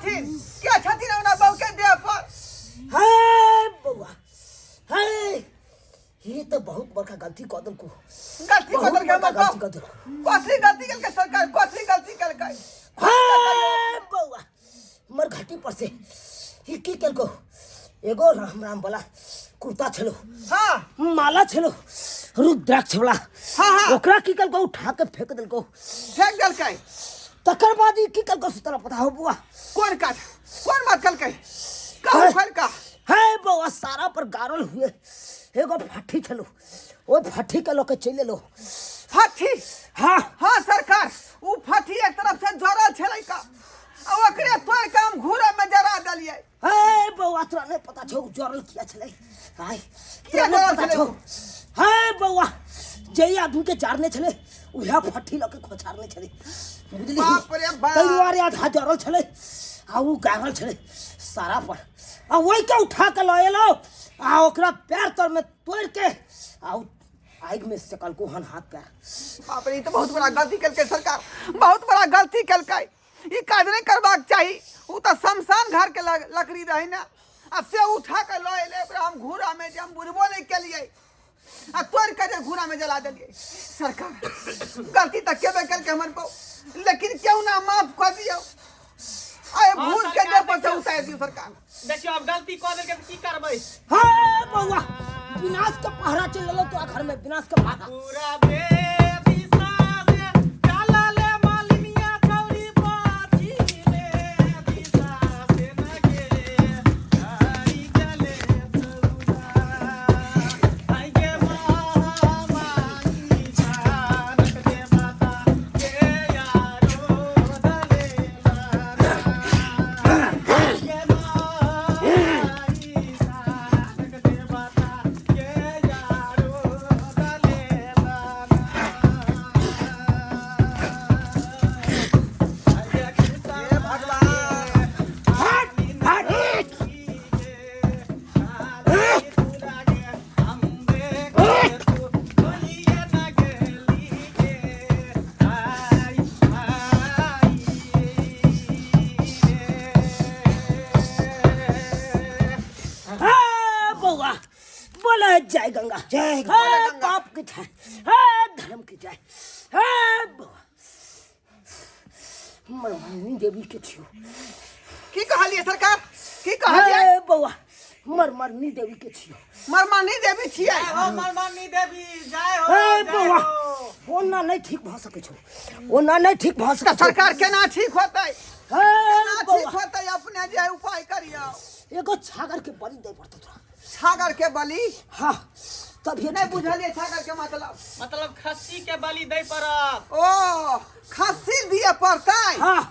छथिन क्या छथिन अपना बहू के देह पर हाय बउआ हाय ये तो बहुत बड़का गलती कऽ देलकू गलती बहुत कर के बड़का हमर गलती बहू कऽ देलकू कथी गलती कल के सरकार कथी गलती कल के हाय बउआ मर घाटी पर से ये की केलको एगो राम राम वाला कुर्ता छलो हां माला छलो रुद्राक्ष वाला हां ओकरा की केलको उठा के फेंक देलको फेंक देल के तकर बाद ई की केलको से तोरा पता हो बुआ कौन बात कल के कहू फल का हाय बउआ सारा पर गारल हुए एगो फाठी छलो ओ फाठी के लोके चले लो फाठी हां हां सरकार उ फाठी एक तरफ से जरल छलै का आ ओकरे तोड़ के हम घूरा में जरा देलिए हाय बउआ तोरा नहीं पता छौ जरल किया छलै हाय किया तोरा नहीं जरल पता छलै? छौ हाय बउआ जई आदमी के चारने छले उहा फाठी लोके खोचारने छले बुझली बाप रे बाप। तैयार आधा जरल छले आ उ गारल छले सारा पर आ वही के उठा के लए लो आ ओकरा पैर तर में तोड़ के आ आग में सकल को हन हाथ पैर बाप रे ई तो बहुत बड़ा गलती कल के सरकार बहुत बड़ा गलती कल के ई काज नहीं करबाक चाहिए उ तो शमशान घर के लकड़ी रही ना आ से उठा के लए ले ओकरा हम घूरा में जे हम बुझबो नहीं केलिए आ तोड़ के जे घूरा में जला देलिए सरकार गलती तो केबे कल के हमर को लेकिन क्यों ना माफ कर दियो आए भूल के जे पर से उतार दियो सरकार देखियो अब गलती कऽ देलकै तऽ की करबै हाय बउआ विनाश का पहरा चल लो तो घर में विनाश का पहरा पूरा बेदिशा से चला ले मालिनिया छौरी पाछी बेदिशा से न गे गाड़ी चले सौदा आई गे महामानी छानक दे माता के यारो दले हाय बउआ बोले जय गंगा जय गंगा। हाय पाप की जय हाय धर्म की जय हाय बउआ मरमानी देवी के छियो की कहलिए सरकार की कहलिए हाय बउआ मरमरनी देवी के छियो मरमानी देवी छिए जय हो मरमानी देवी जय हो हाय जय बउआ हो ओना नहीं ठीक भ सके छो ओना नहीं ठीक भ सके छो सरकार केना ठीक होतै हाय केना ठीक बउआ होतै अपने जे उपाय करियो एगो छागर के बलि दे पड़तो तोरा छागर के बलि हां तभी नहीं बुझलिए छागर के मतलब खस्सी के बलि दै पड़त ओ खस्सी दिए पड़तै हां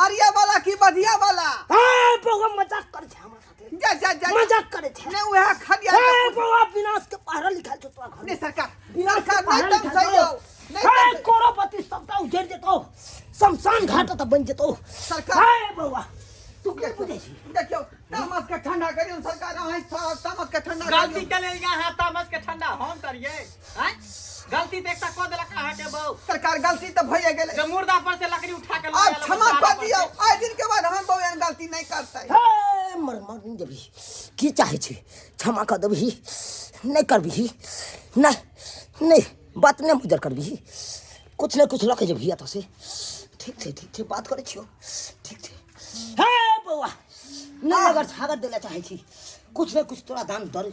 अरिया वाला की बधिया वाला हाय बउआ मजाक कर छे हमरा साथे जा जा जा मजाक करे छे नहीं वह खडिया हाय बउआ विनाश के पहरा लिखल छो तोरा घर नहीं में सरकार विनाश के सरकार पहरा नहीं लिखल तम सही हो छो नहीं हाय तम करोड़पति सबटा उजड़ जेतो शमशान घाट त बन जेतो सरकार हाय बउआ तू के बुझे छी देखियो तामस के ठंडा करियो सरकार अहाँ तामस के ठंडा गलती करियो के लेल यहाँ तामस के ठंडा हम करिए हैं गलती तो एकटा कऽ देलक अहाँ के बहु सरकार गलती तो भइए गेलै जो मुर्दा पर से लकड़ी उठा के अब क्षमा कर दियो आज दिन के बाद हम बहु एहन गलती नहीं करतै हाय मरमरनी देवी की चाहे छी क्षमा कर देबही नहीं करबही नहीं नहीं बात नहीं मुजर करबही कुछ न कुछ लके जब तो से ठीक छे बात करे छियो ठीक छे हाय बउआ नहीं अगर छागर देला चाहे छी कुछ न कुछ तोरा दान दर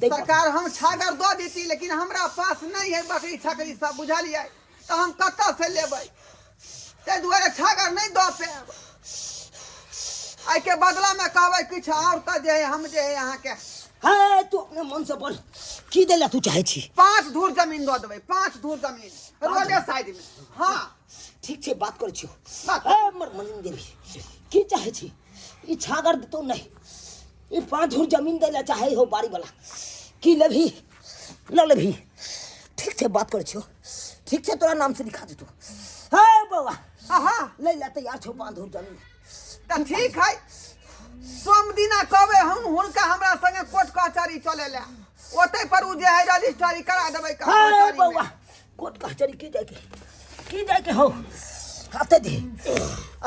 दे सरकार हम छागर दो देती लेकिन हमरा पास नहीं है बकरी छकरी सब बुझलिए तो हम कत्ता से लेबै ते दुआरे छागर नहीं दो पे आई के बदला में कहबै कुछ और त जे हम जे यहाँ के हाय तू अपने मन से बोल की देला तू चाहे छी 5 धूर जमीन दो देबै 5 धूर जमीन रोडे साइड में हाँ ठीक छे बात करे छियो बात हाय मरमरनी देवी की चाहे छी ई छागर देतो नहीं ई 5 धूर जमीन देला चाहे हो बारी वाला की लेभी ल लेभी ठीक छे बात करे छियो ठीक छे तोरा नाम से लिखा देतो हाय बउआ हाँ ले ले तैयार छो 5 धूर जमीन त ठीक है सोम दिना कहबे हम हुनका हमरा संगे कोर्ट कचहरी चले ले ओते पर उ जे है रजिस्ट्री करा देबै हाय बउआ कोर्ट कचहरी की जाके हो आते दे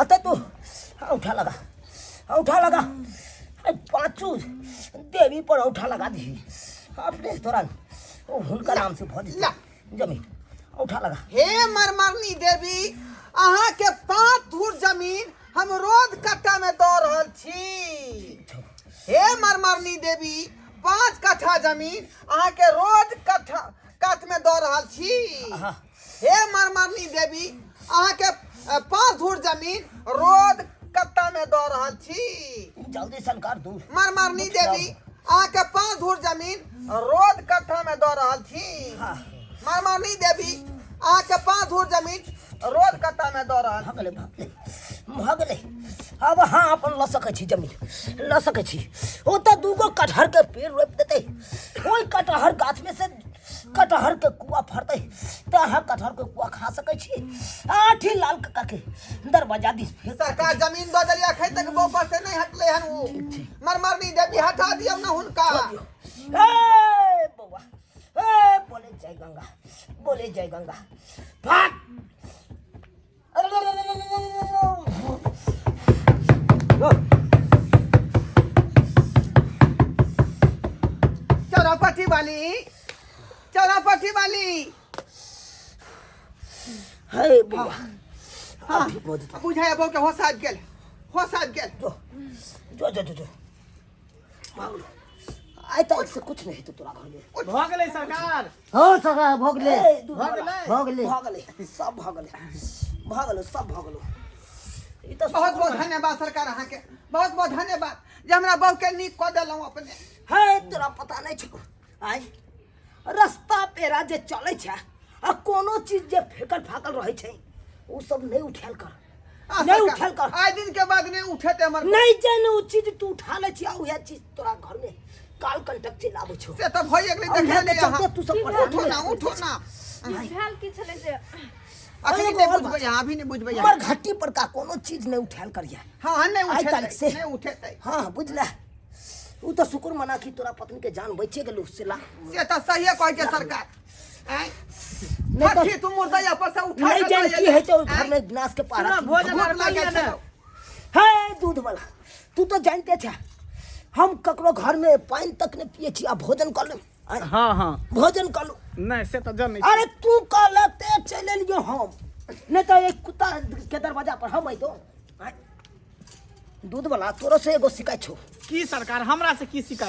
आते तू हाँ, उठा लगा औठा लगा पांचों देवी पर औठा लगा दी अपने तुरंत वो हुनका नाम से भज ला। जमीन औठा लगा हे मरमरनी देवी अहाँ के 5 धूर जमीन हम रोज कट्टा में दऽ रहल छी। हे मरमरनी देवी 5 कट्ठा जमीन अहाँ के रोज कट में दऽ रहल छी। हाँ। हे मरमरनी देवी अहाँ के 5 धूर जमीन रोज कट्टा में दऽ रहल छी। जल्दी सरकार दूर मरमरनी देवी अहाँ के 5 धूर जमीन रोज कट्ठा में दऽ रहल छी। हाँ। मरमरनी देवी अहाँ के 5 धूर जमीन रोज कट्टा में दऽ रहल छी। भगले अब हाँ अपन ल सकै छी जमीन ल सकै छी ओ तो दूगो कटहर के पेड़ रोप देते ओई कटहर गाछ में से कटहर के कुआ फरते तो अहाँ कटहर के कुआ खा सकै छी। आठी लाल काका के दरवाजा दिस फेंक सरकार जमीन दऽ देलिया खै तक बोपर से नहीं हटले हन वो। मरमरनी देवी हटा दियौ ना हुनका। ए बौआ ए बोले जय गंगा भाग चौरापट्टी वाली हे बौआ हाँ अभी बोल दे बुझाए बो के होश आबि गेल जो भागलो आइ तक से कुछ नहीं तो तोरा घर में भ गेलै सरकार हो सका भोगले भगले सब भगलो ई तो बहुत बहुत धन्यवाद सरकार अहाँ के बहुत बहुत धन्यवाद जे हमरा बहू के नीक कऽ देलहुँ अपने। है तोरा पता नहीं छौ आइ रास्ता पेरा जे चले छै आ कोनो चीज जे फेकल फाकल रहे छै उ सब नहीं उठाल कर नहीं उठाल कर आइ दिन के बाद नहीं उठे ते हमर नहीं जाने उ चीज तू उठा ले छी आ उहे चीज तोरा घर में काल कंटक चल आबै छौ से तो भइए गेलै देख ले चलते तू सब उठो ना भेल की छलै जे अभी नहीं बुझबै यहाँ अभी नहीं बुझबै हमर घाटी पर का कोनो चीज नहीं उठाल करिया हाँ नहीं आइ उठे तारीख से नहीं उठेतै हां बुझला उ तो शुक्र मना कि तोरा पत्नी के जान बचे गेलु से ला से तो सही कहै छै सरकार। हैं नहीं तो हठी तू मुर्दा पर से उठा नहीं के जान लऽ की एलै। है तो घर में विनाश के पारा सुनो, भोजन भूख आर लग लगिया गेल ने छौ। है दूध वाला तू तो जानते छ हम ककरो घर में पानी तक नहीं पिए छी आ भोजन कर लू हाँ भोजन कर लू नहीं से तो जन अरे तू कहलते चले लियो हम नहीं तो एक कुत्ता के दरवाजा पर हम तो दूध वाला तोरो से एगो शिकायत छो की सरकार हमरा से की शिकायत